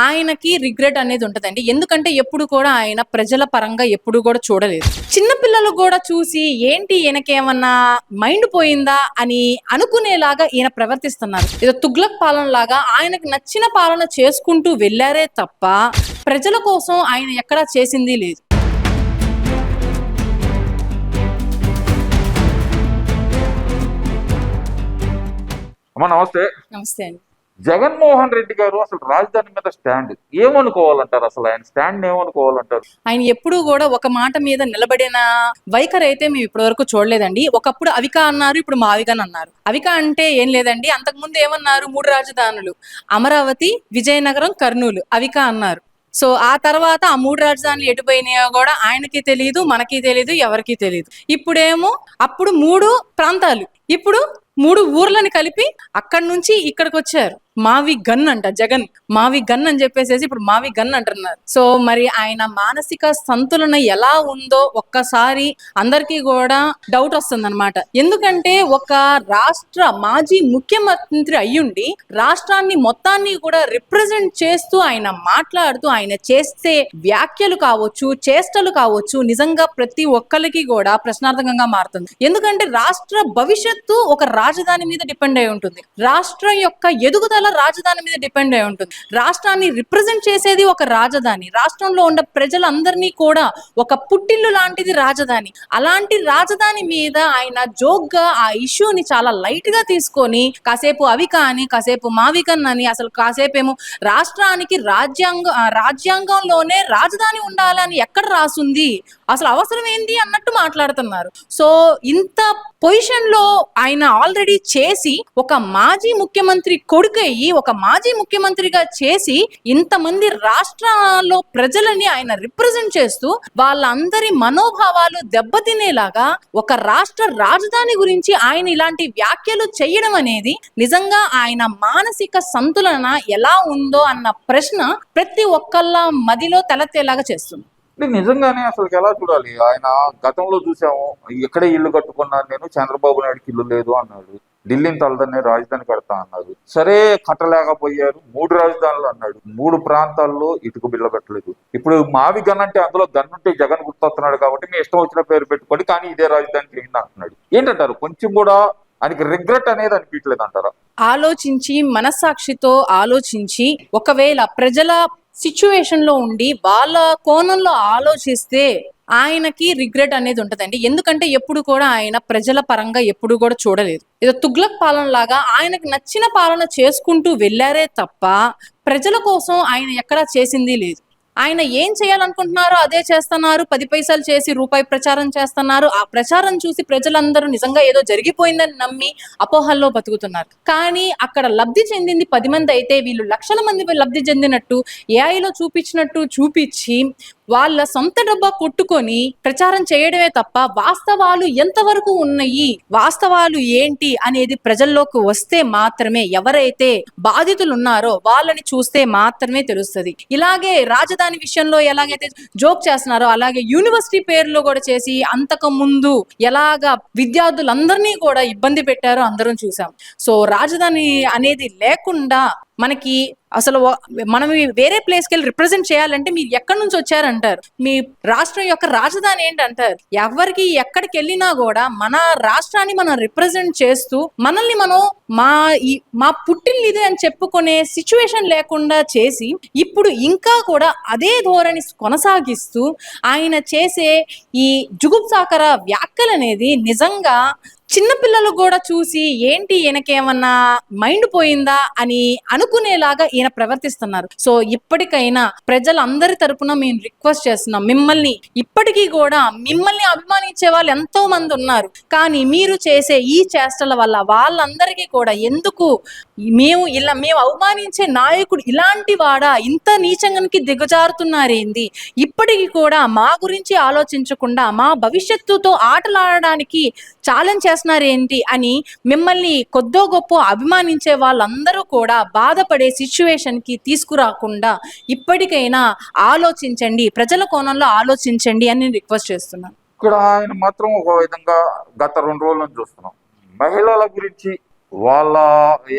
ఆయనకి రిగ్రెట్ అనేది ఉంటదండి. ఎందుకంటే ఎప్పుడు కూడా ఆయన ప్రజల పరంగా ఎప్పుడు కూడా చూడలేదు. చిన్న పిల్లలు కూడా చూసి ఏంటి ఈయనకేమన్నా మైండ్ పోయిందా అని అనుకునేలాగా ఈయన ప్రవర్తిస్తున్నారు. ఏదో తుగ్లక్ పాలన లాగా ఆయనకు నచ్చిన పాలన చేసుకుంటూ వెళ్ళారే తప్ప ప్రజల కోసం ఆయన ఎక్కడా చేసింది లేదు. అమ్మ నమస్తే. నమస్తే అండి. జగన్మోహన్ రెడ్డి గారు అసలు రాజధాని మీద స్టాండ్ ఏమనుకోవాలంటారు? అసలు ఆయన స్టాండ్ ఏమనుకోవాలంటారు? ఆయన ఎప్పుడూ కూడా ఒక మాట మీద నిలబడిన వైఖరి అయితే మేము ఇప్పటి వరకు చూడలేదండి. ఒకప్పుడు అవిక అన్నారు, ఇప్పుడు మావిగన్ అన్నారు. అవిక అంటే ఏం లేదండి, అంతకుముందు ఏమన్నారు, 3 రాజధానులు అమరావతి, విజయనగరం, కర్నూలు అవిక అన్నారు. సో ఆ తర్వాత ఆ 3 రాజధానులు ఎటుపోయినాయో కూడా ఆయనకి తెలియదు, మనకి తెలియదు, ఎవరికి తెలియదు. ఇప్పుడేమో అప్పుడు 3 ప్రాంతాలు, ఇప్పుడు 3 ఊర్లని కలిపి అక్కడి నుంచి ఇక్కడికి వచ్చారు. మావి గన్ అంట, జగన్ మావి గన్ అని చెప్పేసి ఇప్పుడు మావి గన్ అంటున్నారు. సో మరి ఆయన మానసిక సంతులన ఎలా ఉందో ఒక్కసారి అందరికీ కూడా డౌట్ వస్తుంది అనమాట. ఎందుకంటే ఒక రాష్ట్ర మాజీ ముఖ్యమంత్రి అయ్యుండి రాష్ట్రాన్ని మొత్తాన్ని కూడా రిప్రజెంట్ చేస్తూ ఆయన మాట్లాడుతూ ఆయన చేసే వ్యాఖ్యలు కావచ్చు, చేష్టలు కావచ్చు, నిజంగా ప్రతి ఒక్కరికి కూడా ప్రశ్నార్థకంగా మారుతుంది. ఎందుకంటే రాష్ట్ర భవిష్యత్తు ఒక రాజధాని మీద డిపెండ్ అయి ఉంటుంది. రాష్ట్రం యొక్క ఎదుగుదల రాజధాని మీద డిపెండ్ అయి ఉంటుంది. రాష్ట్రాన్ని రిప్రజెంట్ చేసేది ఒక రాజధాని. రాష్ట్రంలో ఉన్న ప్రజలందరినీ కూడా ఒక పుట్టిల్లు లాంటిది రాజధాని. అలాంటి రాజధాని మీద ఆయన జోక్గా ఆ ఇష్యూని చాలా లైట్ గా తీసుకొని కాసేపు అవిక అని, కాసేపు మావికన్ అని, అసలు కాసేపేమో రాష్ట్రానికి రాజ్యాంగంలోనే రాజధాని ఉండాలని ఎక్కడ రాసుంది, అసలు అవసరం ఏంది అన్నట్టు మాట్లాడుతున్నారు. సో ఇంత పొజిషన్ లో ఆయన ఆల్రెడీ చేసి ఒక మాజీ ముఖ్యమంత్రి కొడుకయ్యి ఒక మాజీ ముఖ్యమంత్రిగా చేసి ఇంతమంది రాష్ట్రాల్లో ప్రజలని ఆయన రిప్రజెంట్ చేస్తూ వాళ్ళందరి మనోభావాలు దెబ్బతినేలాగా ఒక రాష్ట్ర రాజధాని గురించి ఆయన ఇలాంటి వ్యాఖ్యలు చేయడం అనేది నిజంగా ఆయన మానసిక సంతులన ఎలా ఉందో అన్న ప్రశ్న ప్రతి ఒక్కళ్ళ మదిలో తలెత్తేలాగా చేస్తుంది. నిజంగానే అసలు ఎలా చూడాలి? ఆయన గతంలో చూసాము, ఎక్కడే ఇల్లు కట్టుకున్నాను నేను, చంద్రబాబు నాయుడుకి ఇల్లు లేదు అన్నాడు. ఢిల్లీని తలదన్నే రాజధాని కడతా అన్నారు. సరే కట్టలేకపోయారు, 3 రాజధానులు అన్నాడు. 3 ప్రాంతాల్లో ఇటుక బిల్ల పెట్టలేదు. ఇప్పుడు మావి గన్ అంటే అందులో గన్నుంటే జగన్ గుర్తొస్తున్నాడు కాబట్టి మీ ఇష్టం వచ్చిన పేరు పెట్టుకోండి, కానీ ఇదే రాజధానికి ఏంటి అంటున్నాడు. ఏంటంటారు? కొంచెం కూడా ఆయనకి రిగ్రెట్ అనేది అనిపించలేదు అంటారా? ఆలోచించి మనస్సాక్షితో ఆలోచించి ఒకవేళ ప్రజల సిచ్యువేషన్ లో ఉండి వాళ్ళ కోణంలో ఆలోచిస్తే ఆయనకి రిగ్రెట్ అనేది ఉంటదండి. ఎందుకంటే ఎప్పుడు కూడా ఆయన ప్రజల పరంగా ఎప్పుడు కూడా చూడలేదు. ఏదో తుగ్లక్ పాలన లాగా ఆయనకు నచ్చిన పాలన చేసుకుంటూ వెళ్ళారే తప్ప ప్రజల కోసం ఆయన ఎక్కడా చేసింది లేదు. ఆయన ఏం చేయాలనుకుంటున్నారో అదే చేస్తున్నారు. 10 పైసలు చేసి రూపాయి ప్రచారం చేస్తున్నారు. ఆ ప్రచారం చూసి ప్రజలందరూ నిజంగా ఏదో జరిగిపోయిందని నమ్మి అపోహల్లో బతుకుతున్నారు. కానీ అక్కడ లబ్ధి చెందింది 10 మంది అయితే వీళ్ళు లక్షల మంది లబ్ధి చెందినట్టు ఏఐలో చూపించినట్టు చూపించి వాళ్ళ సొంత డబ్బా కొట్టుకొని ప్రచారం చేయడమే తప్ప వాస్తవాలు ఎంతవరకు ఉన్నాయి, వాస్తవాలు ఏంటి అనేది ప్రజల్లోకి వస్తే మాత్రమే, ఎవరైతే బాధితులు ఉన్నారో వాళ్ళని చూస్తే మాత్రమే తెలుస్తుంది. ఇలాగే రాజధాని విషయంలో ఎలాగైతే జోక్ చేస్తున్నారో అలాగే యూనివర్సిటీ పేర్లు కూడా చేసి అంతకు ముందు ఎలాగా విద్యార్థులందరినీ కూడా ఇబ్బంది పెట్టారో అందరం చూసాం. సో రాజధాని అనేది లేకుండా మనకి అసలు మనం వేరే ప్లేస్కి వెళ్ళి రిప్రజెంట్ చేయాలంటే మీరు ఎక్కడి నుంచి వచ్చారంటారు, మీ రాష్ట్రం యొక్క రాజధాని ఏంటంటారు. ఎవరికి ఎక్కడికి వెళ్ళినా కూడా మన రాష్ట్రాన్ని మనం రిప్రజెంట్ చేస్తూ మనల్ని మనం మా పుట్టిల్లు ఇదే అని చెప్పుకునే సిచ్యువేషన్ లేకుండా చేసి ఇప్పుడు ఇంకా కూడా అదే ధోరణి కొనసాగిస్తూ ఆయన చేసే ఈ జుగుప్సాకర వ్యాఖ్యలు అనేది నిజంగా చిన్నపిల్లలు కూడా చూసి ఏంటి ఈయనకేమన్నా మైండ్ పోయిందా అని అనుకునేలాగా ఈయన ప్రవర్తిస్తున్నారు. సో ఇప్పటికైనా ప్రజలందరి తరపున మేము రిక్వెస్ట్ చేస్తున్నాం, మిమ్మల్ని ఇప్పటికీ కూడా మిమ్మల్ని అభిమానించే వాళ్ళు ఎంతో మంది ఉన్నారు. కానీ మీరు చేసే ఈ చేష్టల వల్ల వాళ్ళందరికీ కూడా ఎందుకు మేము అవమానించే నాయకుడు ఇలాంటి వాడా, ఇంత నీచంగానికి దిగజారుతున్నారేంది, ఇప్పటికీ కూడా మా గురించి ఆలోచించకుండా మా భవిష్యత్తుతో ఆటలాడడానికి ఛాలెంజ్ చేస్తున్నారేంటి అని మిమ్మల్ని కొద్దో గొప్ప అభిమానించే వాళ్ళందరూ కూడా బాధపడే సిచ్యువేషన్ కి తీసుకురాకుండా ఇప్పటికైనా ఆలోచించండి, ప్రజల కోణంలో ఆలోచించండి అని రిక్వెస్ట్ చేస్తున్నాను. ఇక్కడ ఆయన మాత్రం ఒక విధంగా గత 2 రోజుల నుంచి చూస్తున్నాం, మహిళల గురించి వాళ్ళ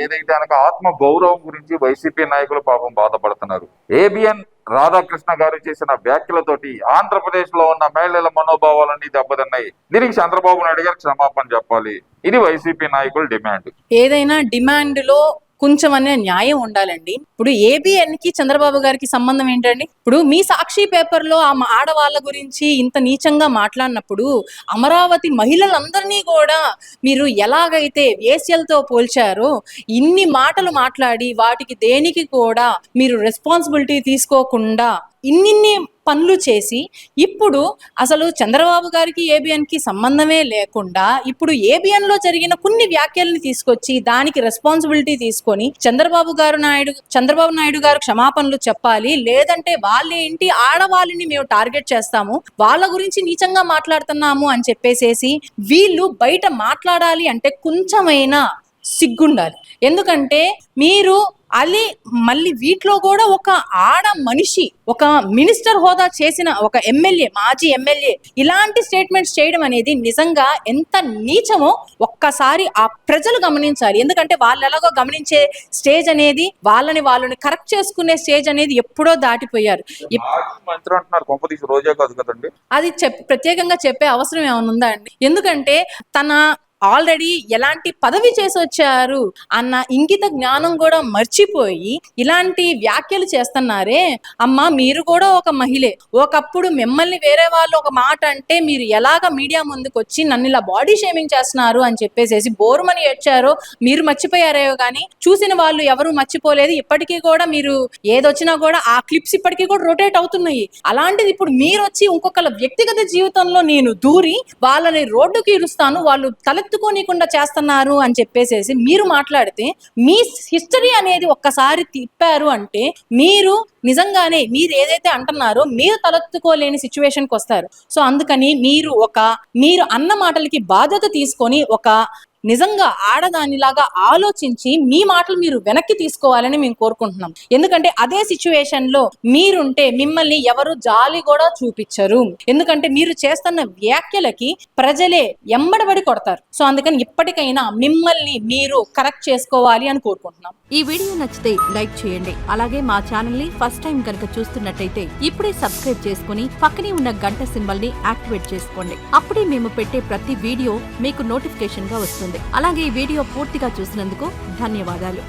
ఏదైతే అనక ఆత్మ గౌరవం గురించి వైసీపీ నాయకులు పాపం బాధపడుతున్నారు. ఏబిఎన్ రాధాకృష్ణ గారు చేసిన వ్యాఖ్యలతోటి ఆంధ్రప్రదేశ్ లో ఉన్న మహిళల మనోభావాలన్నీ దెబ్బతిన్నాయి. దీనికి చంద్రబాబు నాయుడు గారు క్షమాపణ చెప్పాలి. ఇది వైసీపీ నాయకుల డిమాండ్. ఏదైనా డిమాండ్ లో కొంచెం అనే న్యాయం ఉండాలండి. ఇప్పుడు ఏబిఎన్ కి చంద్రబాబు గారికి సంబంధం ఏంటండి? ఇప్పుడు మీ సాక్షి పేపర్ లో ఆ ఆడవాళ్ళ గురించి ఇంత నీచంగా మాట్లాడినప్పుడు అమరావతి మహిళలందరినీ కూడా మీరు ఎలాగైతే వేశ్యలతో పోల్చారో ఇన్ని మాటలు మాట్లాడి వాటికి దేనికి కూడా మీరు రెస్పాన్సిబిలిటీ తీసుకోకుండా ఇన్నిన్ని పనులు చేసి ఇప్పుడు అసలు చంద్రబాబు గారికి ఏబిఎన్ కి సంబంధమే లేకుండా ఇప్పుడు ఏబిఎన్ లో జరిగిన కొన్ని వ్యాఖ్యల్ని తీసుకొచ్చి దానికి రెస్పాన్సిబిలిటీ తీసుకొని చంద్రబాబు నాయుడు గారు క్షమాపణలు చెప్పాలి, లేదంటే వాళ్ళేంటి ఆడవాళ్ళని మేము టార్గెట్ చేస్తాము, వాళ్ళ గురించి నీచంగా మాట్లాడుతున్నాము అని చెప్పేసేసి వీళ్ళు బయట మాట్లాడాలి అంటే కొంచెమైనా సిగ్గుండాలి. ఎందుకంటే మీరు మళ్ళీ వీటిలో కూడా ఒక ఆడ మనిషి, ఒక మినిస్టర్ హోదా చేసిన ఒక ఎమ్మెల్యే, మాజీ ఎమ్మెల్యే ఇలాంటి స్టేట్మెంట్స్ చేయడం అనేది నిజంగా ఎంత నీచమో ఒక్కసారి ఆ ప్రజలు గమనించాలి. ఎందుకంటే వాళ్ళు ఎలాగో గమనించే స్టేజ్ అనేది వాళ్ళని కరెక్ట్ చేసుకునే స్టేజ్ అనేది ఎప్పుడో దాటిపోయారు. మంత్రి అంటున్నారు, కొంపదీసి రోజే కాదు కదండి. అది ప్రత్యేకంగా చెప్పే అవసరం ఏమైనా ఉందా అండి? ఎందుకంటే తన ఆల్రెడీ ఎలాంటి పదవి చేసి వచ్చారు అన్న ఇంగిత జ్ఞానం కూడా మర్చిపోయి ఇలాంటి వ్యాఖ్యలు చేస్తున్నారే. అమ్మ, మీరు కూడా ఒక మహిళే. ఒకప్పుడు మిమ్మల్ని వేరే వాళ్ళు ఒక మాట అంటే మీరు ఎలాగ మీడియా ముందుకు వచ్చి నన్ను ఇలా బాడీ షేమింగ్ చేస్తున్నారు అని చెప్పేసి బోరుమని ఏడ్చారో మీరు మర్చిపోయారేవో కానీ చూసిన వాళ్ళు ఎవరు మర్చిపోలేదు. ఇప్పటికీ కూడా మీరు ఏదొచ్చినా కూడా ఆ క్లిప్స్ ఇప్పటికీ కూడా రొటేట్ అవుతున్నాయి. అలాంటిది ఇప్పుడు మీరు వచ్చి ఇంకొకళ్ళ వ్యక్తిగత జీవితంలో నేను దూరి వాళ్ళని రోడ్డుకి ఇరుస్తాను, వాళ్ళు తలెత్తుకోనీయకుండా చేస్తున్నారు అని చెప్పేసేసి మీరు మాట్లాడితే మీ హిస్టరీ అనేది ఒక్కసారి తిప్పారు అంటే మీరు నిజంగానే మీరు ఏదైతే అంటున్నారో మీరు తలెత్తుకోలేని సిచ్యువేషన్కి వస్తారు. సో అందుకని మీరు అన్న మాటలకి బాధ్యత తీసుకొని ఒక నిజంగా ఆడదానిలాగా ఆలోచించి మీ మాటలు మీరు వెనక్కి తీసుకోవాలని మేము కోరుకుంటున్నాం. ఎందుకంటే అదే సిచ్యువేషన్ లో మీరుంటే మిమ్మల్ని ఎవరు జాలి కూడా చూపించరు. ఎందుకంటే మీరు చేస్తున్న వ్యాఖ్యలకి ప్రజలే ఎంబడబడి కొడతారు. సో అందుకని ఇప్పటికైనా మిమ్మల్ని మీరు కరెక్ట్ చేసుకోవాలి అని కోరుకుంటున్నాం. ఈ వీడియో నచ్చితే లైక్ చేయండి. అలాగే మా ఛానల్ ని ఫస్ట్ టైం కనుక చూస్తున్నట్టయితే ఇప్పుడే సబ్స్క్రైబ్ చేసుకుని పక్కనే ఉన్న గంట సింబల్ ని యాక్టివేట్ చేసుకోండి. అప్పుడే మేము పెట్టే ప్రతి వీడియో మీకు నోటిఫికేషన్ గా వస్తుంది. అలాగే ఈ వీడియో పూర్తిగా చూసినందుకు ధన్యవాదాలు.